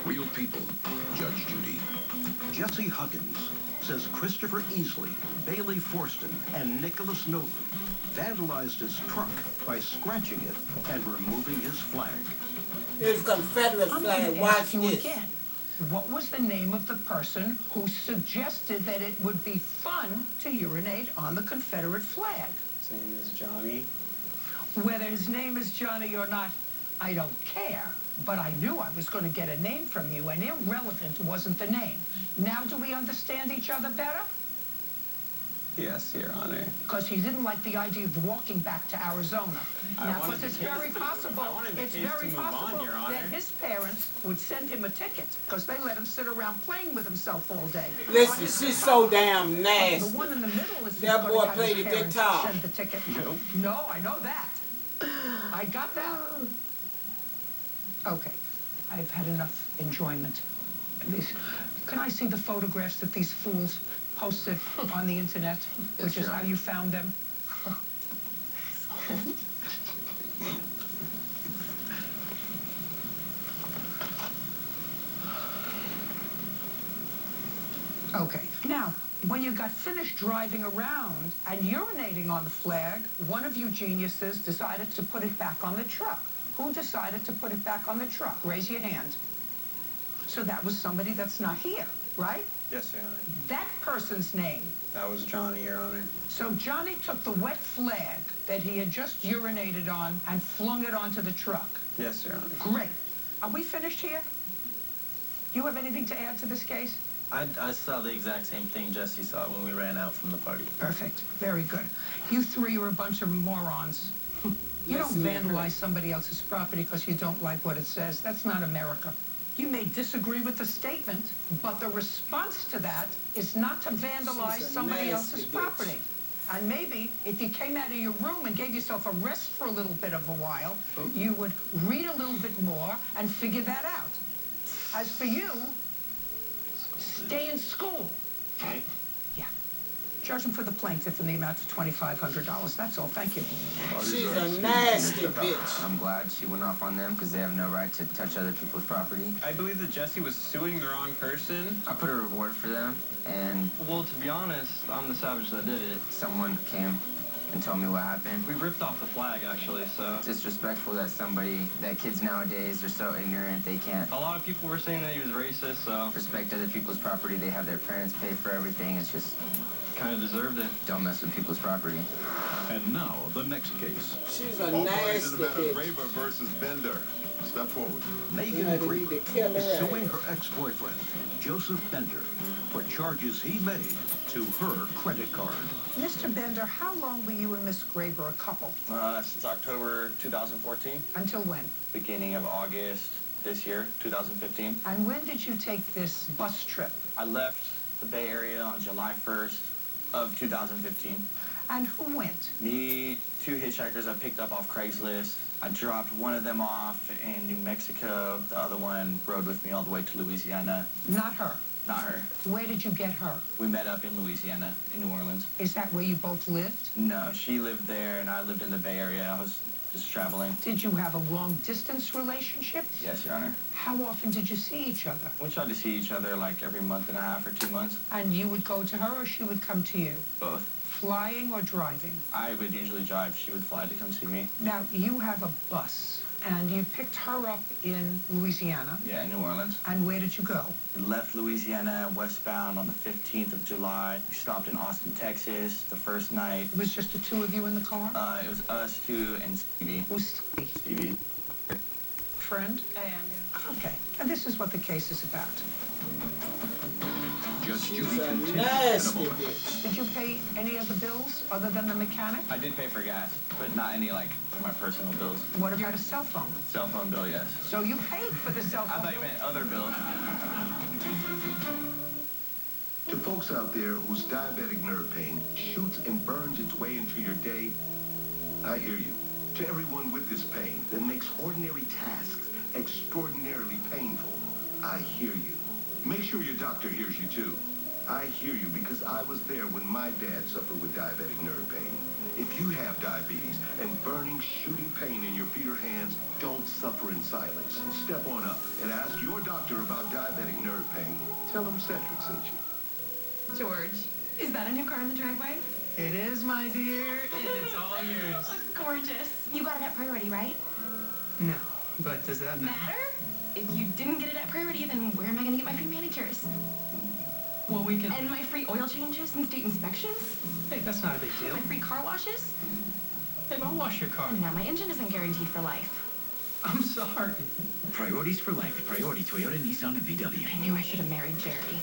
Real people, Judge Judy. Jesse Huggins says Christopher Easley, Bailey Forston, and Nicholas Nolan vandalized his truck by scratching it and removing his flag. His Confederate flag. Watch this. Again. What was the name of the person who suggested that it would be fun to urinate on the Confederate flag? His name is Johnny. Whether his name is Johnny or not, I don't care. But I knew I was going to get a name from you, and irrelevant wasn't the name. Now do we understand each other better? Yes, Your Honor. Because he didn't like the idea of walking back to Arizona. Now, because it's very possible, that his parents would send him a ticket because they let him sit around playing with himself all day. Listen, she's so damn nasty. The one in the middle is that boy played the guitar. Send the ticket. No, I know that. I got that. Okay, I've had enough enjoyment. Please, can I see the photographs that these fools posted on the internet, which is how you found them? Okay, now, when you got finished driving around and urinating on the flag, one of you geniuses decided to put it back on the truck. Who decided to put it back on the truck? Raise your hand. So that was somebody that's not here, right? Yes, Your Honor. That person's name. That was Johnny, Your Honor. So Johnny took the wet flag that he had just urinated on and flung it onto the truck. Yes, Your Honor. Great. Are we finished here? You have anything to add to this case? I saw the exact same thing Jesse saw when we ran out from the party. Perfect. Very good. You three are a bunch of morons. You don't vandalize somebody else's property because you don't like what it says. That's not America. You may disagree with the statement, but the response to that is not to vandalize somebody else's property. And maybe if you came out of your room and gave yourself a rest for a little bit of a while, you would read a little bit more and figure that out. As for you, stay in school. Okay. Yeah. Charge him for the plaintiff in the amount of $2,500. That's all. Thank you. She's a nasty bitch. I'm glad she went off on them because they have no right to touch other people's property. I believe that Jesse was suing the wrong person. I put a reward for them, and Well, to be honest, I'm the savage that did it. someone came and told me what happened. We ripped off the flag, actually, so... It's disrespectful that kids nowadays are so ignorant they can't A lot of people were saying that he was racist, so... respect other people's property. They have their parents pay for everything. It's just, Kind of deserved it. don't mess with people's property. And now, the next case. She's a All parties nasty in the matter of bitch. Graber versus Bender. Step forward. Megan Yeah, they need Graber to kill her is suing ass. her ex-boyfriend, Joseph Bender, for charges he made to her credit card. Mr. Bender, how long were you and Miss Graber a couple? Since October 2014, Until when? beginning of August this year, 2015. And when did you take this bus trip? I left the Bay Area on July 1st of 2015. And who went? Me, two hitchhikers I picked up off Craigslist. I dropped one of them off in New Mexico. The other one rode with me all the way to Louisiana. Not her. Not her. Where did you get her? We met up in Louisiana, in New Orleans. Is that where you both lived? No, she lived there and I lived in the Bay Area. I was just traveling. Did you have a long-distance relationship? Yes, Your Honor. How often did you see each other? We tried to see each other like every month and a half or 2 months. And you would go to her or she would come to you? Both. Flying or driving? I would usually drive. She would fly to come see me. Now, you have a bus, and you picked her up in Louisiana. Yeah, in New Orleans. And where did you go? We left Louisiana westbound on the 15th of July. We stopped in Austin, Texas the first night. It was just the two of you in the car? It was us two and Stevie. Who's Stevie? Stevie. Friend? I am, yeah. Okay. And this is what the case is about. Judge She's Judy a continues in a nasty moment. bitch. Did you pay any of the bills other than the mechanic? I did pay for gas, but not any like my personal bills. What about a cell phone? Cell phone bill, yes. So you paid for the cell I phone? thought you meant other bills. To folks out there whose diabetic nerve pain shoots and burns its way into your day, I hear you. To everyone with this pain that makes ordinary tasks extraordinarily painful, I hear you. Make sure your doctor hears you too. I hear you because I was there when my dad suffered with diabetic nerve pain. If you have diabetes and burning, shooting pain in your feet or hands, don't suffer in silence. Step on up and ask your doctor about diabetic nerve pain. Tell them Cedric sent you. George, is that a new car in the driveway? It is, my dear, and it's all yours. Looks gorgeous. You got it at priority, right? No, but does that matter? If you didn't get it at priority, then where am I going to get my free manicures? Well, we can... And my free oil changes and state inspections? Hey, that's not a big deal. My free car washes? Babe, I'll wash your car. Now, my engine isn't guaranteed for life. I'm sorry. Priorities for life. Priority Toyota, Nissan, and VW. I knew I should have married Jerry.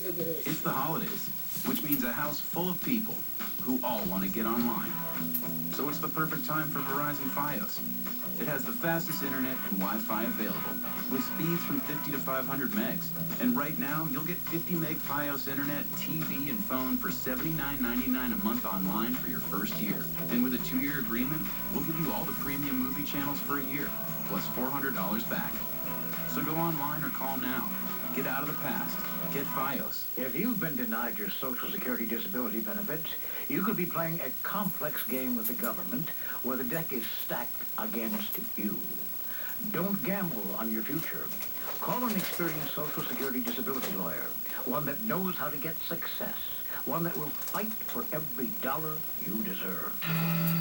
Look at this. It's the holidays, which means a house full of people who all want to get online. So it's the perfect time for Verizon Fios. It has the fastest internet and Wi-Fi available, with speeds from 50 to 500 megs. And right now, you'll get 50 meg Fios internet, TV, and phone for $79.99 a month online for your first year. And with a 2-year agreement, we'll give you all the premium movie channels for a year, plus $400 back. So go online or call now. Get out of the past. Get Fios. If you've been denied your Social Security disability benefits, you could be playing a complex game with the government where the deck is stacked against you. Don't gamble on your future. Call an experienced Social Security disability lawyer, one that knows how to get success, one that will fight for every dollar you deserve.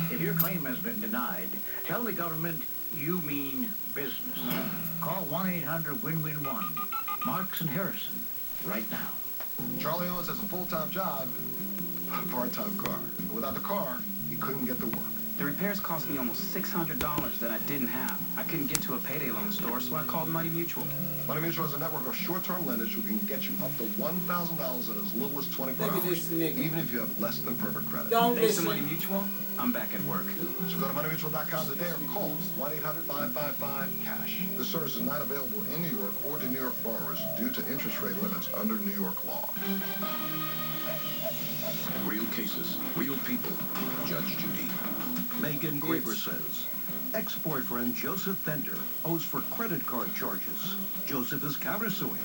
If your claim has been denied, tell the government you mean business. Call 1-800-WIN-WIN-1, Marks and Harrison, right now. Charlie Owens has a full-time job, but a part-time car. And without the car, he couldn't get to work. The repairs cost me almost $600 that I didn't have. I couldn't get to a payday loan store, so I called Money Mutual. Money Mutual is a network of short-term lenders who can get you up to $1,000 in as little as 24 Look at hours, this nigga. even if you have less than perfect credit. Don't Thanks to listen. Money Mutual, I'm back at work. So go to moneymutual.com today or call 1-800-555-CASH. This service is not available in New York or to New York borrowers due to interest rate limits under New York law. Real cases, real people. Judge Judy. Megan Graber says, ex-boyfriend Joseph Bender owes for credit card charges. Joseph is countersuing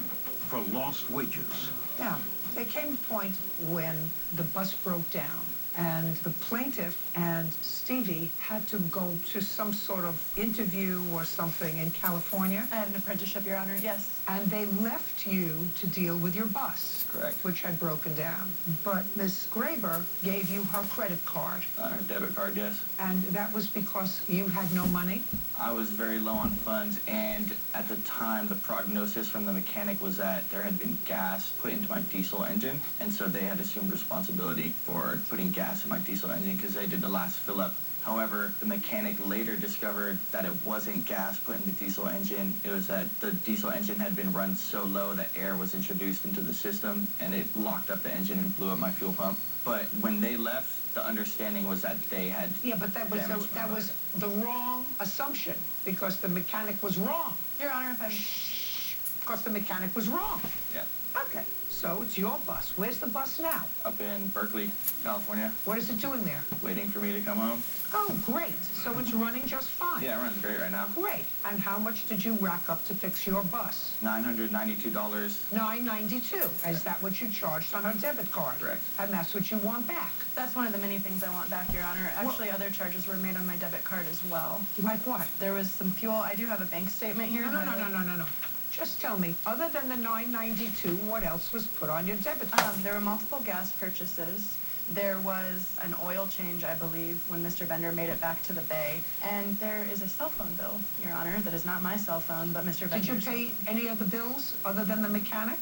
for lost wages. Now, there came a point when the bus broke down and the plaintiff and Stevie had to go to some sort of interview or something in California. I had an apprenticeship, Your Honor, yes. And they left you to deal with your bus. Correct. Which had broken down. But Miss Graber gave you her credit card. Her debit card, yes. And that was because you had no money? I was very low on funds, and at the time, the prognosis from the mechanic was that there had been gas put into my diesel engine, and so they had assumed responsibility for putting gas in my diesel engine because they did the last fill-up. However, the mechanic later discovered that it wasn't gas put in the diesel engine. It was that the diesel engine had been run so low that air was introduced into the system, and it locked up the engine and blew up my fuel pump. But when they left, the understanding was that they had... Yeah, but that was the wrong assumption because the mechanic was wrong. Your Honor, if I'm... Shh, because the mechanic was wrong. Yeah. Okay, so it's your bus. Where's the bus now? Up in Berkeley, California. What is it doing there? Waiting for me to come home. Oh, great. So it's running just fine. Yeah, it runs great right now. Great. And how much did you rack up to fix your bus? $992. $992. Is that what you charged on her debit card? Correct. And that's what you want back? That's one of the many things I want back, Your Honor. Actually, other charges were made on my debit card as well. Like what? There was some fuel. I do have a bank statement here. No. Just tell me, other than the $992, what else was put on your debit card? There were multiple gas purchases. There was an oil change, I believe, when Mr. Bender made it back to the Bay. And there is a cell phone bill, Your Honor, that is not my cell phone, but Mr. Bender's. Did you pay any of the bills other than the mechanic?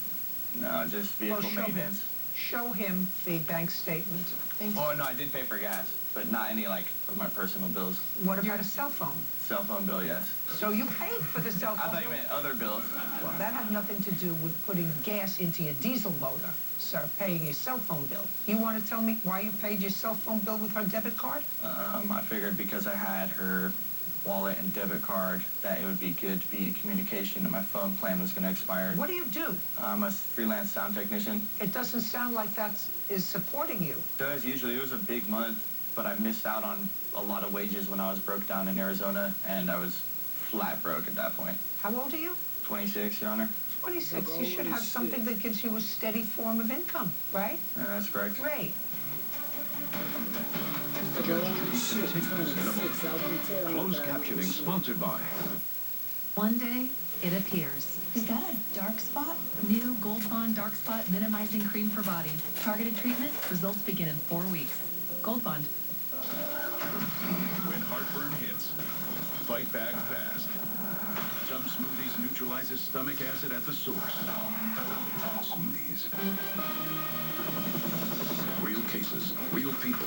No, just vehicle maintenance. Show him the bank statement. Oh, no, I did pay for gas, but not any, like, of my personal bills. What about a cell phone? Cell phone bill, yes. So you paid for the cell phone I thought you meant other bills. Well, that had nothing to do with putting gas into your diesel motor, sir, paying your cell phone bill. You want to tell me why you paid your cell phone bill with her debit card? I figured because I had her wallet and debit card that it would be good to be in communication and my phone plan was going to expire. What do you do? I'm a freelance sound technician. It doesn't sound like that is supporting you. It does. Usually it was a big month, but I missed out on a lot of wages when I was broke down in Arizona, and I was flat broke at that point. How old are you? 26, Your Honor. 26. You should have something that gives you a steady form of income, right? Yeah, that's correct. Great. Judge Judy continues in a moment. Closed captioning sponsored by... One day, it appears. Is that a dark spot? New Gold Bond Dark Spot Minimizing Cream for Body. Targeted treatment. Results begin in 4 weeks. Gold Bond. When heartburn hits, fight back fast. Some smoothies neutralizes stomach acid at the source. Smoothies. Real cases, real people.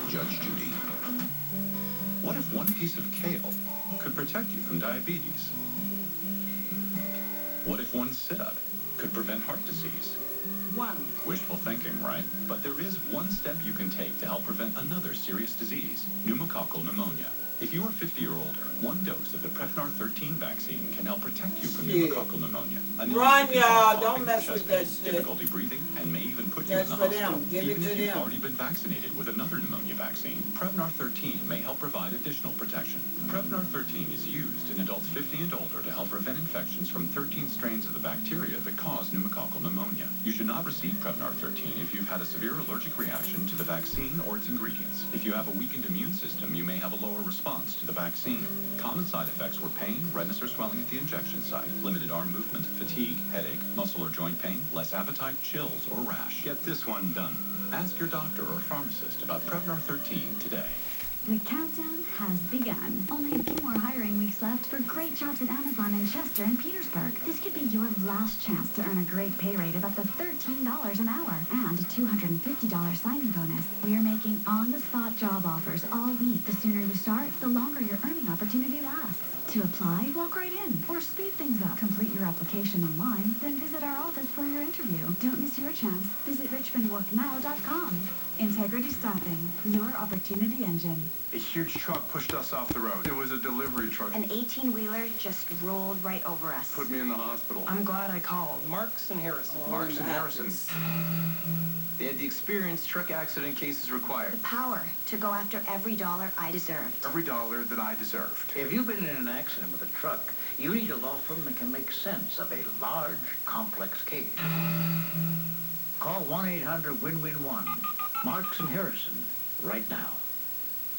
Judge Judy. What if one piece of kale could protect you from diabetes? What if one sit-up could prevent heart disease? One. Wishful thinking, right? But there is one step you can take to help prevent another serious disease, pneumococcal pneumonia. If you are 50 or older, one dose of the Prevnar 13 vaccine can help protect you from pneumococcal pneumonia. Run, y'all. Don't mess with that shit. Difficulty breathing and may even put you in the hospital. Even if you've already been vaccinated with another pneumonia vaccine, Prevnar 13 may help provide additional protection. Prevnar 13 is used in adults 50 and older to help prevent infections from 13 strains of the bacteria that cause pneumococcal pneumonia. You should not receive Prevnar 13 if you've had a severe allergic reaction to the vaccine or its ingredients. If you have a weakened immune system, you may have a lower response to the vaccine. Common side effects were pain, redness or swelling at the injection site, limited arm movement, fatigue, headache, muscle or joint pain, less appetite, chills, or rash. Get this one done. Ask your doctor or pharmacist about Prevnar 13 today. The countdown has begun. Only a few more hiring weeks left for great jobs at Amazon in Chester and Petersburg. This could be your last chance to earn a great pay rate of up to $13 an hour and a $250 signing bonus. We are making on-the-spot job offers all week. The sooner you start, the longer your earning opportunity lasts. To apply, walk right in or speed things up. Complete your application online, then visit our office for your interview. Don't miss your chance. Visit richmondworknow.com. Integrity Staffing, your opportunity engine. A huge truck pushed us off the road. It was a delivery truck. An 18-wheeler just rolled right over us. Put me in the hospital. I'm glad I called. Marks and Harrison. Marks and Harrison. They had the experience truck accident cases required. The power to go after every dollar I deserved. Every dollar that I deserved. If you've been in an accident with a truck, you need a law firm that can make sense of a large, complex case. Call 1-800-WIN-WIN-1. Marks and Harrison, right now.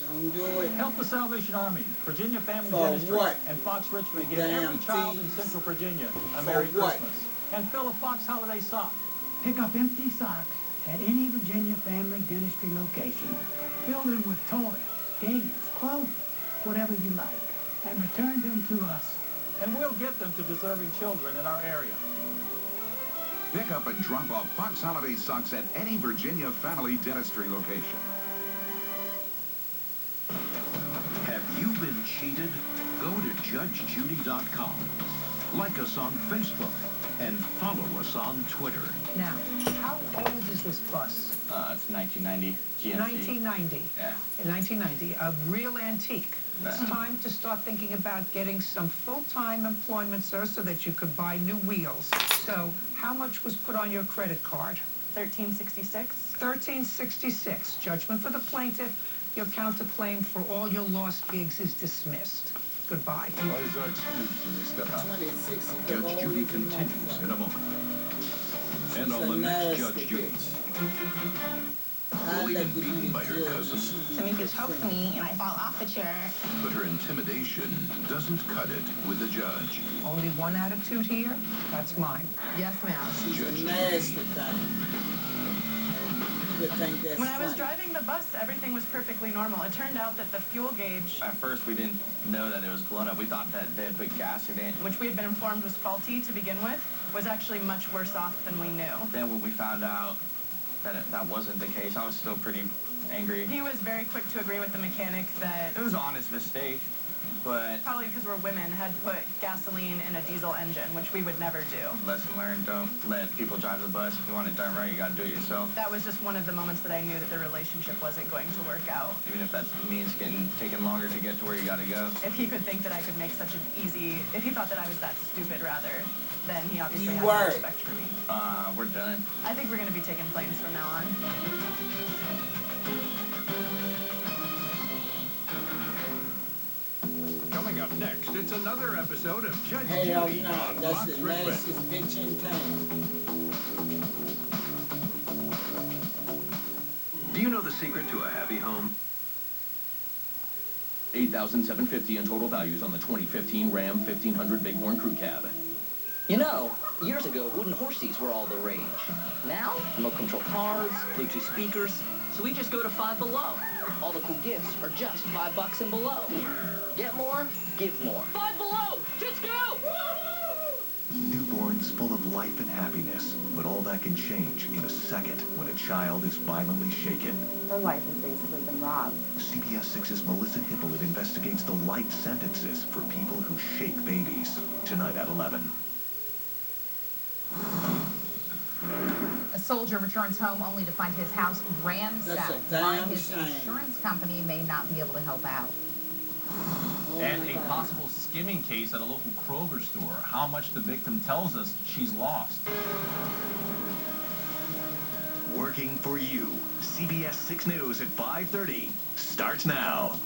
Don't do it. Help the Salvation Army, Virginia Family For Dentistry, what? and Fox Richmond give Damn every child in thieves. Central Virginia a For Merry what? Christmas. And fill a Fox holiday sock. Pick up empty socks at any Virginia Family Dentistry location. Fill them with toys, games, clothes, whatever you like, and return them to us. And we'll get them to deserving children in our area. Pick up and drop off Fox Holiday socks at any Virginia Family Dentistry location. Have you been cheated? Go to judgejudy.com. Like us on Facebook and follow us on Twitter. Now, how old is this bus? It's 1990 GMC. 1990. Yeah. In 1990, a real antique. It's Yeah. time to start thinking about getting some full-time employment, sir, so that you could buy new wheels. So, how much was put on your credit card? $13.66. $13.66. Judgment for the plaintiff. Your counterclaim for all your lost gigs is dismissed. Goodbye. Why is our excuse when they step out? 2060. Judge Judy continues in a moment. And on the next Judge Judy. Bullied and beaten by her cousin. Tamika choked me and I fall off the chair. But her intimidation doesn't cut it with the judge. Only one attitude here? That's mine. Yes, ma'am. She's a nasty thing. You would think that's When I was funny. driving the bus, everything was perfectly normal. It turned out that the fuel gauge, At first, we didn't know that it was blown up. We thought that they had put gas in it. which we had been informed was faulty to begin with, was actually much worse off than we knew. Then when we found out that that wasn't the case, I was still pretty angry. He was very quick to agree with the mechanic that, It was an honest mistake, but probably because we're women, had put gasoline in a diesel engine, which we would never do. lesson learned, don't let people drive the bus. If you want it done right, you gotta do it yourself. That was just one of the moments that I knew that the relationship wasn't going to work out. Even if that means taking longer to get to where you gotta go. If he could think that I could make such an easy, if he thought that I was that stupid, rather, then he obviously You had were. no respect for me. We're done. I think we're going to be taking planes from now on. Coming up next, it's another episode of Judge Hell Judy no, on that's Fox the Richmond. nastiest bitch in town. Do you know the secret to a happy home? $8,750 in total values on the 2015 Ram 1500 Bighorn Crew Cab. You know, years ago, wooden horsies were all the rage. Now, remote control cars, Bluetooth speakers, so we just go to Five Below. All the cool gifts are just $5 and below. Get more, give more. Five Below, just go! Newborns full of life and happiness, but all that can change in a second when a child is violently shaken. Her life has basically been robbed. CBS 6's Melissa Hippolyte investigates the light sentences for people who shake babies. Tonight at 11. A soldier returns home only to find his house ransacked. Why his insurance company may not be able to help out. And a possible skimming case at a local Kroger store. How much the victim tells us she's lost. Working for you. CBS 6 News at 5:30 starts now.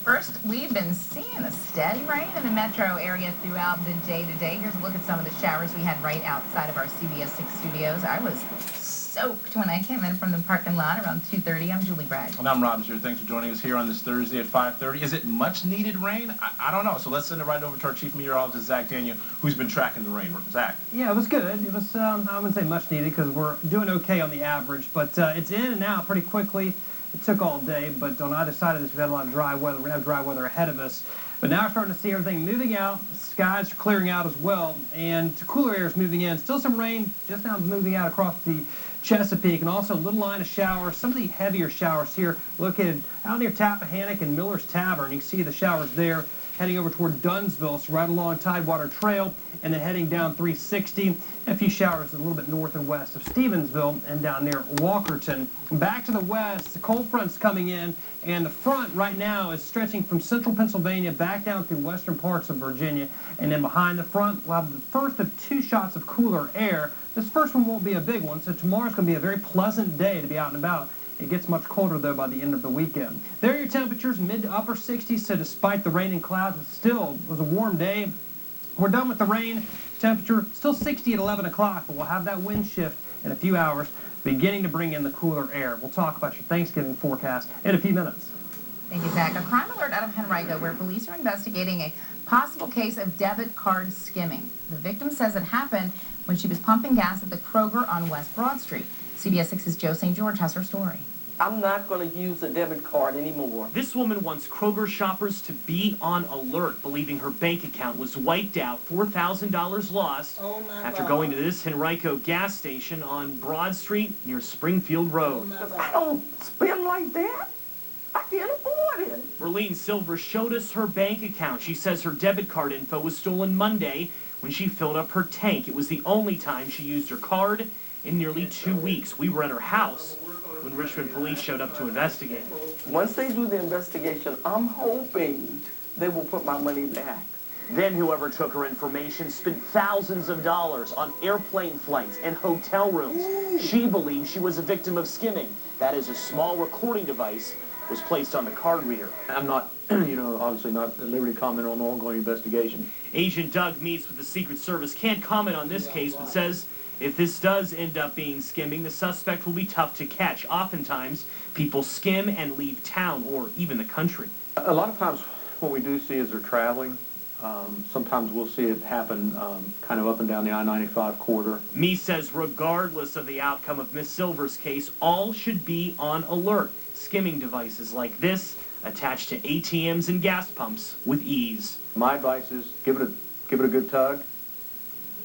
First, we've been seeing a steady rain in the metro area throughout the day today. Here's a look at some of the showers we had right outside of our CBS 6 studios. I was soaked when I came in from the parking lot around 2:30. I'm Julie Bragg. And I'm Rob Zero. Thanks for joining us here on this Thursday at 5:30. Is it much needed rain? I don't know. So let's send it right over to our chief meteorologist, Zach Daniel, who's been tracking the rain. Zach. Yeah, it was good. It was, I wouldn't say much needed because we're doing okay on the average, but it's in and out pretty quickly. It took all day, but on either side of this, we've had a lot of dry weather. We're going to have dry weather ahead of us. But now we're starting to see everything moving out. The skies are clearing out as well, and cooler air is moving in. Still some rain just now moving out across the Chesapeake, and also a little line of showers. Some of the heavier showers here located out near Tappahannock and Miller's Tavern. You can see the showers there heading over toward Dunsville, so right along Tidewater Trail, and then heading down 360. A few showers a little bit north and west of Stevensville and down near Walkerton. Back to the west, the cold front's coming in, and the front right now is stretching from central Pennsylvania back down through western parts of Virginia. And then behind the front, we'll have the first of two shots of cooler air. This first one won't be a big one, so tomorrow's going to be a very pleasant day to be out and about. It gets much colder, though, by the end of the weekend. There are your temperatures, mid to upper 60s, so despite the rain and clouds, it still was a warm day. We're done with the rain. Temperature still 60 at 11 o'clock, but we'll have that wind shift in a few hours, beginning to bring in the cooler air. We'll talk about your Thanksgiving forecast in a few minutes. Thank you, Zach. A crime alert out of Henrico where police are investigating a possible case of debit card skimming. The victim says it happened when she was pumping gas at the Kroger on West Broad Street. CBS 6's Joe St. George has her story. I'm not going to use a debit card anymore. This woman wants Kroger shoppers to be on alert, believing her bank account was wiped out, $4,000 lost, after going to this Henrico gas station on Broad Street near Springfield Road. I don't spend like that. I can't afford it. Merlene Silver showed us her bank account. She says her debit card info was stolen Monday when she filled up her tank. It was the only time she used her card in nearly 2 weeks. We were at her house when Richmond police showed up to investigate. Once they do the investigation, I'm hoping they will put my money back. Then whoever took her information spent thousands of dollars on airplane flights and hotel rooms. Ooh. She believes she was a victim of skimming. That is, a small recording device was placed on the card reader. I'm not, obviously not at liberty to comment on the ongoing investigation. Agent Doug Meese with the Secret Service can't comment on this case, but says if this does end up being skimming, the suspect will be tough to catch. Oftentimes, people skim and leave town or even the country. A lot of times what we do see is they're traveling. Sometimes we'll see it happen kind of up and down the I-95 corridor. Meese says regardless of the outcome of Miss Silver's case, all should be on alert. Skimming devices like this attached to ATMs and gas pumps with ease. My advice is give it a good tug.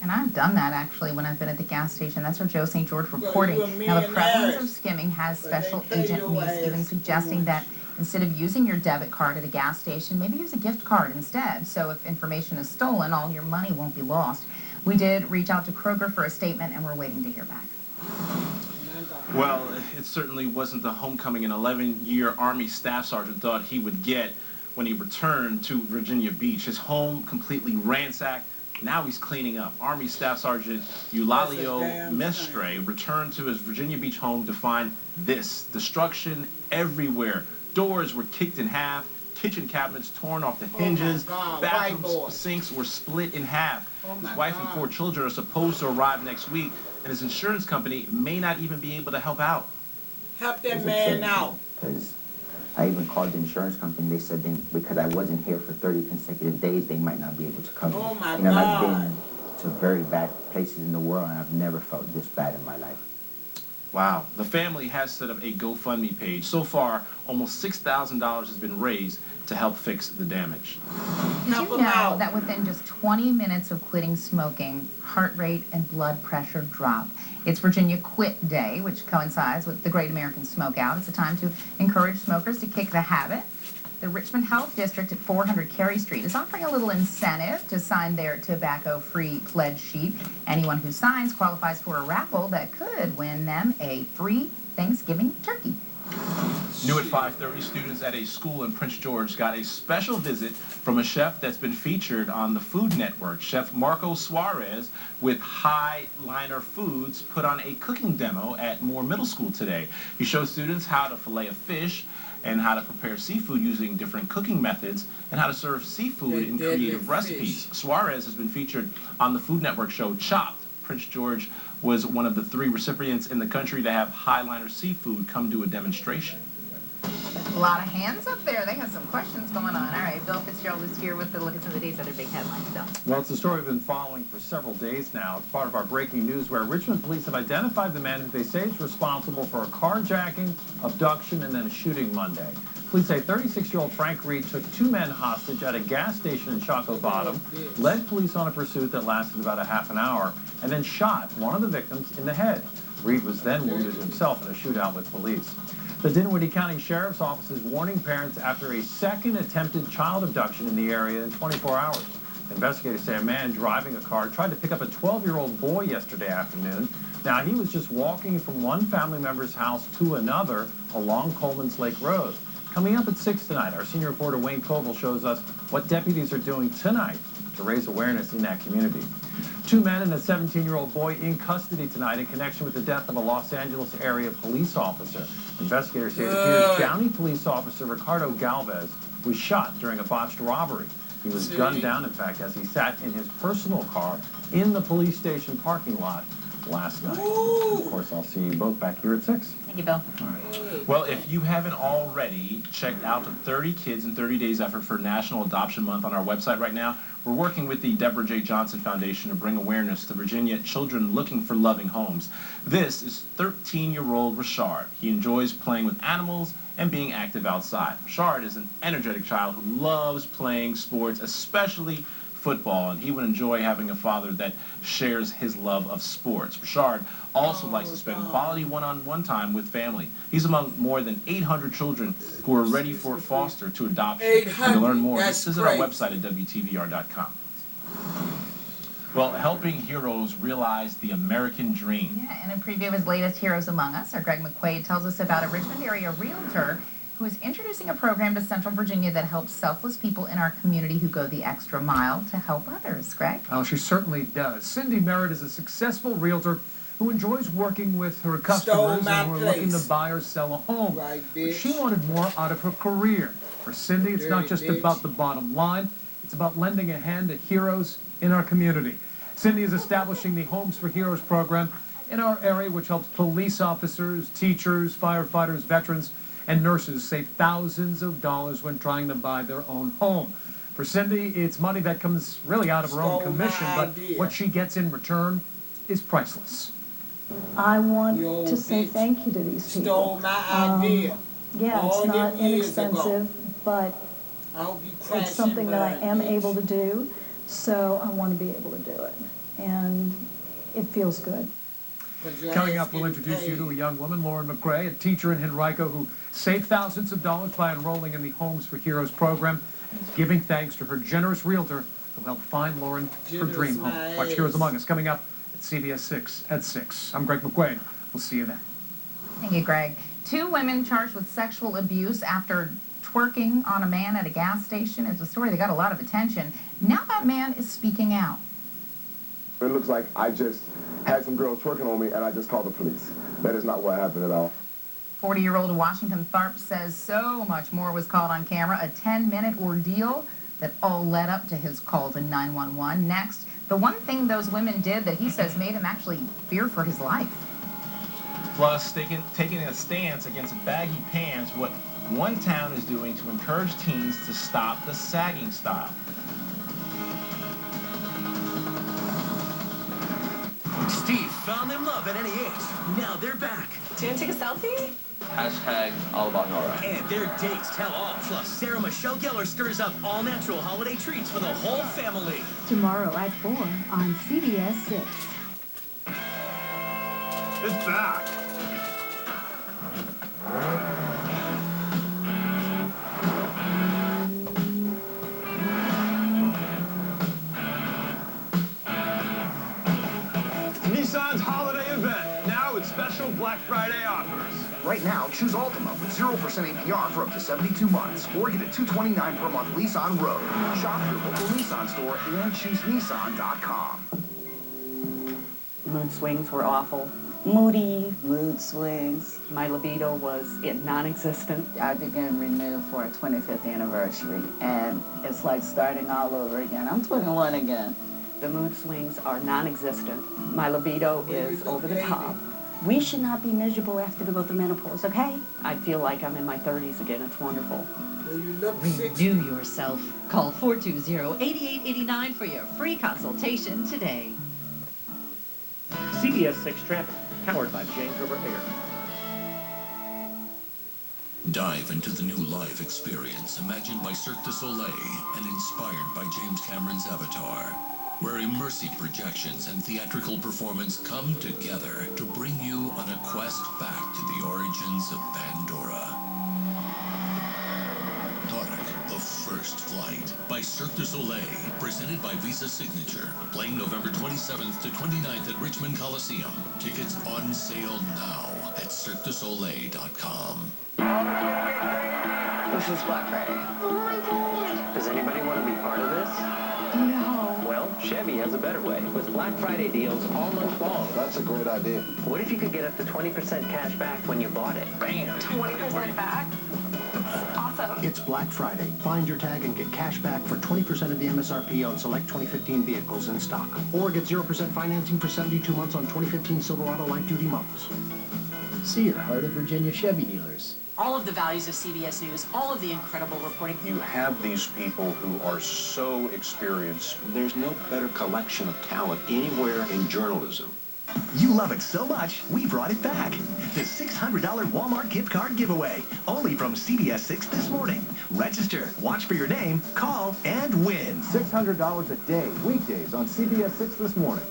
And I've done that, actually, when I've been at the gas station. That's where Joe St. George reporting. Now, the prevalence of skimming has Special Agent Meese even suggesting that instead of using your debit card at a gas station, maybe use a gift card instead. So if information is stolen, all your money won't be lost. We did reach out to Kroger for a statement, and we're waiting to hear back. Well, it certainly wasn't the homecoming an 11-year Army Staff Sergeant thought he would get when he returned to Virginia Beach. His home completely ransacked. Now he's cleaning up. Army Staff Sergeant Eulalio Mestre returned to his Virginia Beach home to find this. Destruction everywhere. Doors were kicked in half. Kitchen cabinets torn off the hinges. Bathrooms, sinks were split in half. His wife and 4 children are supposed to arrive next week, and his insurance company may not even be able to help out. Help that man out. I even called the insurance company. They said because I wasn't here for 30 consecutive days, they might not be able to cover Oh me. my You know, and I've God. been to very bad places in the world, and I've never felt this bad in my life. Wow. The family has set up a GoFundMe page. So far, almost $6,000 has been raised to help fix the damage. Did you know that within just 20 minutes of quitting smoking, heart rate and blood pressure drop? It's Virginia Quit Day, which coincides with the Great American Smokeout. It's a time to encourage smokers to kick the habit. The Richmond Health District at 400 Carey Street is offering a little incentive to sign their tobacco-free pledge sheet. Anyone who signs qualifies for a raffle that could win them a free Thanksgiving turkey. New at 5:30, students at a school in Prince George got a special visit from a chef that's been featured on the Food Network. Chef Marco Suarez with Highliner Foods put on a cooking demo at Moore Middle School today. He shows students how to fillet a fish and how to prepare seafood using different cooking methods and how to serve seafood in creative recipes. Suarez has been featured on the Food Network show Chopped. Prince George was one of the 3 recipients in the country to have Highliner Seafood come do a demonstration. A lot of hands up there. They have some questions going on. All right, Bill Fitzgerald is here with a look at some of the day's other big headlines. Bill. Well, it's a story we've been following for several days now. It's part of our breaking news where Richmond police have identified the man who they say is responsible for a carjacking, abduction, and then a shooting Monday. Police say 36-year-old Frank Reed took 2 men hostage at a gas station in Choco Bottom, led police on a pursuit that lasted about a half an hour, and then shot one of the victims in the head. Reed was then wounded himself in a shootout with police. The Dinwiddie County Sheriff's Office is warning parents after a second attempted child abduction in the area in 24 hours. Investigators say a man driving a car tried to pick up a 12-year-old boy yesterday afternoon. Now, he was just walking from one family member's house to another along Coleman's Lake Road. Coming up at 6 tonight, our senior reporter Wayne Koval shows us what deputies are doing tonight to raise awareness in that community. 2 men and a 17-year-old boy in custody tonight in connection with the death of a Los Angeles area police officer. Investigators say it appears Downey police officer Ricardo Galvez was shot during a botched robbery. He was gunned down, in fact, as he sat in his personal car in the police station parking lot last night. Of course, I'll see you both back here at 6. Thank you, Bill. All right. Well, if you haven't already checked out the 30 Kids in 30 Days effort for National Adoption Month on our website right now, we're working with the Deborah J. Johnson Foundation to bring awareness to Virginia children looking for loving homes. This is 13-year-old Rashard. He enjoys playing with animals and being active outside. Rashard is an energetic child who loves playing sports, especially football, and he would enjoy having a father that shares his love of sports. Rashard also likes to spend quality one-on-one time with family. He's among more than 800 children who are ready for foster to adoption. And to learn more, visit our website at WTVR.com. Well, helping heroes realize the American dream. Yeah, and in preview of his latest Heroes Among Us, our Greg McQuaid tells us about a Richmond area realtor who is introducing a program to Central Virginia that helps selfless people in our community who go the extra mile to help others. Greg? Oh, she certainly does. Cindy Merritt is a successful realtor who enjoys working with her customers and who are looking to buy or sell a home. But she wanted more out of her career. For Cindy, it's not just about the bottom line. It's about lending a hand to heroes in our community. Cindy is establishing the Homes for Heroes program in our area, which helps police officers, teachers, firefighters, veterans, and nurses save thousands of dollars when trying to buy their own home. For Cindy, it's money that comes really out of her own commission, but what she gets in return is priceless. I want to say thank you to these people. Stole my idea. Yeah, it's not inexpensive, but it's something that I am able to do, so I want to be able to do it. And it feels good. Coming up, we'll introduce you to a young woman, Lauren McRae, a teacher in Henrico who saved thousands of dollars by enrolling in the Homes for Heroes program and is giving thanks to her generous realtor who helped find Lauren her dream home. Watch Heroes Among Us coming up at CBS 6 at 6. I'm Greg McQuaid. We'll see you then. Thank you, Greg. 2 women charged with sexual abuse after twerking on a man at a gas station. It's a story that got a lot of attention. Now that man is speaking out. It looks like I just had some girls twerking on me and I just called the police. That is not what happened at all. 40-year-old Washington Tharp says so much more was caught on camera, a 10-minute ordeal that all led up to his call to 911. Next, the one thing those women did that he says made him actually fear for his life. Plus, taking a stance against baggy pants, what one town is doing to encourage teens to stop the sagging style. Steve found them love at any age. Now they're back. Do you want to take a selfie? Hashtag all about Nora. And their dates tell all. Plus, Sarah Michelle Gellar stirs up all-natural holiday treats for the whole family. Tomorrow at 4 on CBS 6. It's back. Nissan's holiday event, now with special Black Friday offers. Right now, choose Altima with 0% APR for up to 72 months, or get a $229 per month lease on road. Shop your local Nissan store and choose Nissan.com. Mood swings were awful. Moody mood swings. My libido was non-existent. I began Renew for a 25th anniversary, and it's like starting all over again. I'm 21 again. The mood swings are non-existent. My libido is over the top. We should not be miserable after we go through menopause, okay? I feel like I'm in my 30s again. It's wonderful. Renew yourself. Call 420-8889 for your free consultation today. CBS 6 Traffic, powered by James River Air. Dive into the new live experience imagined by Cirque du Soleil and inspired by James Cameron's Avatar, where immersive projections and theatrical performance come together to bring you on a quest back to the origins of Pandora. Tarek, The First Flight by Cirque du Soleil, presented by Visa Signature, playing November 27th to 29th at Richmond Coliseum. Tickets on sale now at CirqueDuSoleil.com. This is Black Friday. Oh my God. Does anybody want to be part of this? No. Well, Chevy has a better way with Black Friday deals all month long. That's a great idea. What if you could get up to 20% cash back when you bought it? Bam! 20% back? Awesome. It's Black Friday. Find your tag and get cash back for 20% of the MSRP on select 2015 vehicles in stock. Or get 0% financing for 72 months on 2015 Silverado light-duty models. See your Heart of Virginia Chevy dealers. All of the values of CBS News, all of the incredible reporting. You have these people who are so experienced. There's no better collection of talent anywhere in journalism. You love it so much, we brought it back. The $600 Walmart gift card giveaway, only from CBS 6 this morning. Register, watch for your name, call, and win. $600 a day, weekdays on CBS 6 this morning.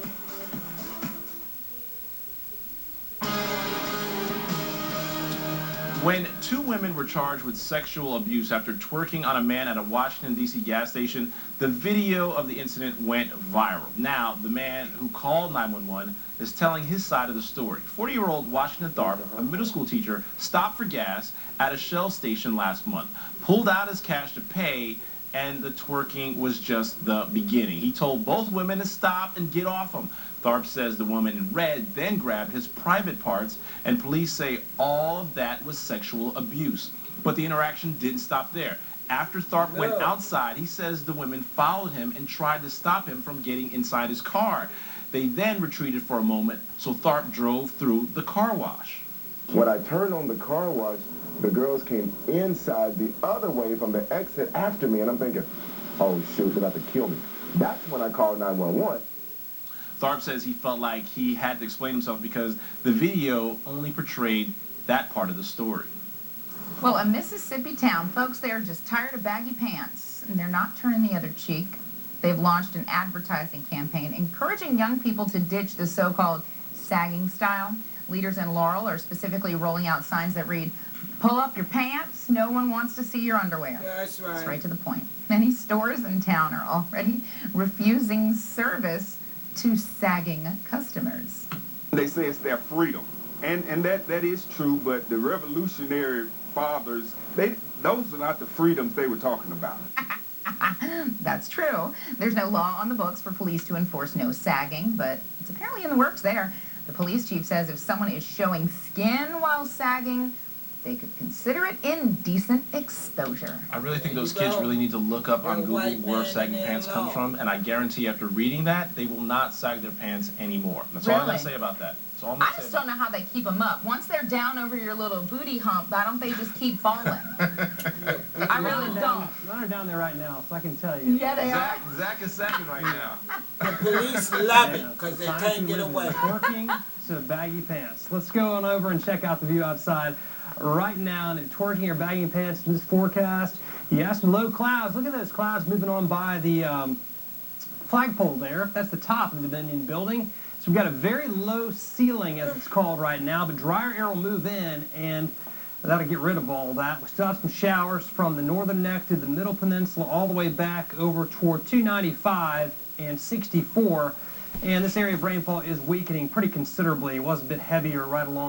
When two women were charged with sexual abuse after twerking on a man at a Washington, D.C. gas station, the video of the incident went viral. Now, the man who called 911 is telling his side of the story. 40-year-old Washington Tharp, a middle school teacher, stopped for gas at a Shell station last month, pulled out his cash to pay, and the twerking was just the beginning. He told both women to stop and get off him. Tharp says the woman in red then grabbed his private parts, and police say all of that was sexual abuse. But the interaction didn't stop there. After Tharp went outside, he says the women followed him and tried to stop him from getting inside his car. They then retreated for a moment, so Tharp drove through the car wash. When I turned on the car wash, the girls came inside the other way from the exit after me, and I'm thinking, oh shoot, they're about to kill me. That's when I called 911. Tharp says he felt like he had to explain himself because the video only portrayed that part of the story. Well, a Mississippi town, folks, they are just tired of baggy pants, and they're not turning the other cheek. They've launched an advertising campaign encouraging young people to ditch the so-called sagging style. Leaders in Laurel are specifically rolling out signs that read, "Pull up your pants, no one wants to see your underwear." That's right. Straight to the point. Many stores in town are already refusing service to sagging customers. They say it's their freedom, and that is true, but the Revolutionary Fathers, those are not the freedoms they were talking about. That's true. There's no law on the books for police to enforce no sagging, but it's apparently in the works there. The police chief says if someone is showing skin while sagging, they could consider it indecent exposure. I really think those kids really need to look up on Google where sagging pants comes from, and I guarantee after reading that, they will not sag their pants anymore. That's all I'm going to say about that. That's all I'm going to say. I just don't know how they keep them up. Once they're down over your little booty hump, why don't they just keep falling? I really don't. Run are down there right now, so I can tell you. Yeah, they are. Zach is sagging right now. The police love it because they can't get away. Twerking to baggy pants. Let's go on over and check out the view outside right now. And twerking or baggy pants in this forecast. You have some low clouds. Look at those clouds moving on by the flagpole there. That's the top of the Dominion building. So we've got a very low ceiling, as it's called right now, but drier air will move in, and that'll get rid of all of that. We still have some showers from the northern neck to the middle peninsula all the way back over toward 295 and 64. And this area of rainfall is weakening pretty considerably. It was a bit heavier right along